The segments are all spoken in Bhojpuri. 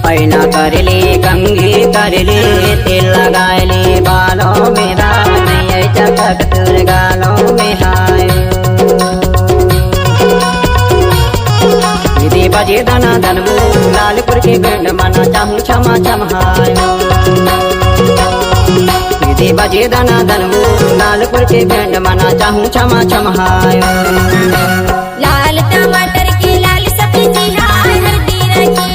पैना करले कंघी करले तेल लगाले बालों में राय चकक तुर गालों में हाय दीदी बजे दना दनबू लालपुर के बैंड मना चाहूँ क्षमा चमहाय दीदी बजे दना दनबू लालपुर के बैंड मना चाहूँ क्षमा चमहाय लाल टमाटर की लाल सब्जी हाय हल्दी रखी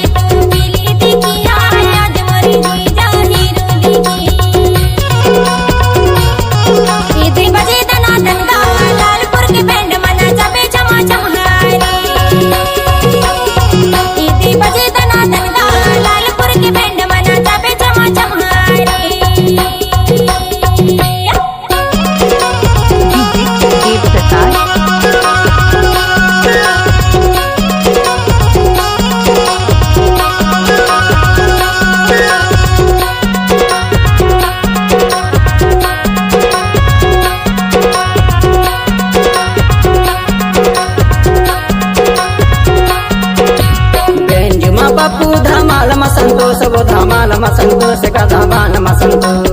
पप्पू धमाल मसंतोष वो धमाल मसंतोष का धमाल मसंतोष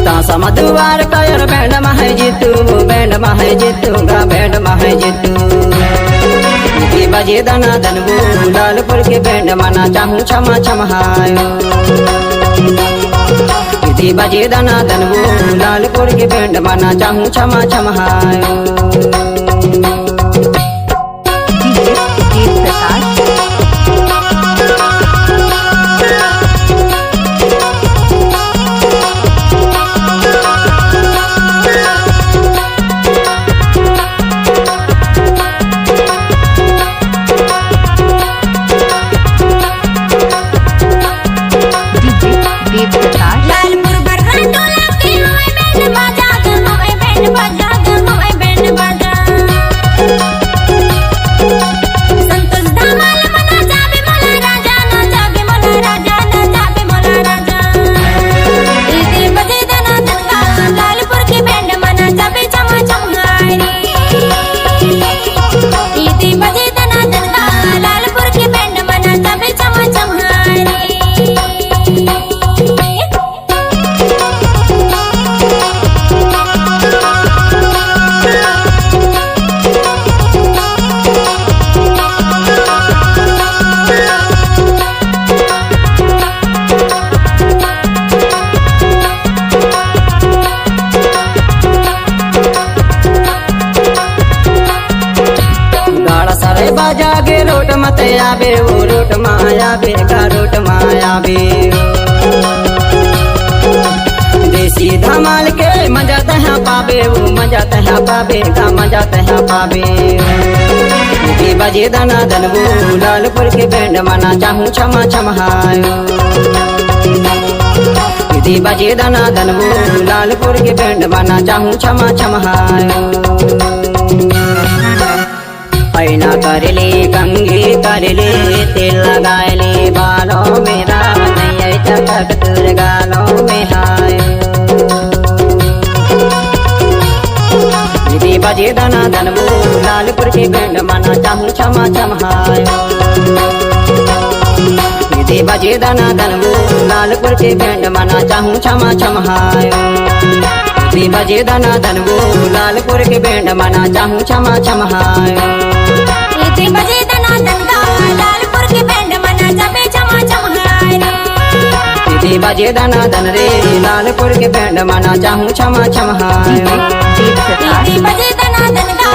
तासा मधुवार कायर बैंड महे जितू बैंड महे जितू गा बैंड महे जितू दीदी बजे दना दनबू लालपुर के बैंड मना चाहूँ क्षमा चमहायो दीदी बजे दना दनबू लालपुर के बैंड मना चाहूँ क्षमा चमहायो लालपुर बर्रा टोला के होए बैंड बाजा होए बैंड बाजा होए बैंड बाजा संतोष धमाल मना जाबे मोला राजा ना जाबे मोला राजा ना जाबे मोला राजा दीदी बजे दना दनगा लालपुर के बैंड मना जाबे चमा चमहारी दीदी बजे दना दनगा लालपुर के बैंड मना जाबे चमा चमहारी बाजा गे रोट मत आबे वो रोट माया बे का रोट माया बे देसी धमाल के मजा तहा पाबे वो मजा तहा पाबे का मजा तहा पाबे दीदी बजे दना दनबू लालपुर के बैंड मना चाहूँ क्षमा चमहायो दीदी बजे दना दनबू लालपुर के बैंड मना चाहूँ क्षमा चमहायो पैना करले कंघी करले तेल लगाले बालों में राय चकक तुर गालों में हाय दीदी बजे दना दनबू लालपुर के बैंड मना चाहूँ क्षमा चमहायो दीदी बजे दना दनबू लालपुर के बैंड मना चाहूँ क्षमा चमहायो दीदी बजे दना दनबू लालपुर के बैंड मना चाहूँ क्षमा चमहायो दीदी बजे दना दनगा लालपुर के बैंड मना जाबे चमा चमहारी दीदी बजे दना दन रे लालपुर के बैंड मना चाहूँ क्षमा चमहायो दीदी बजे दना दनगा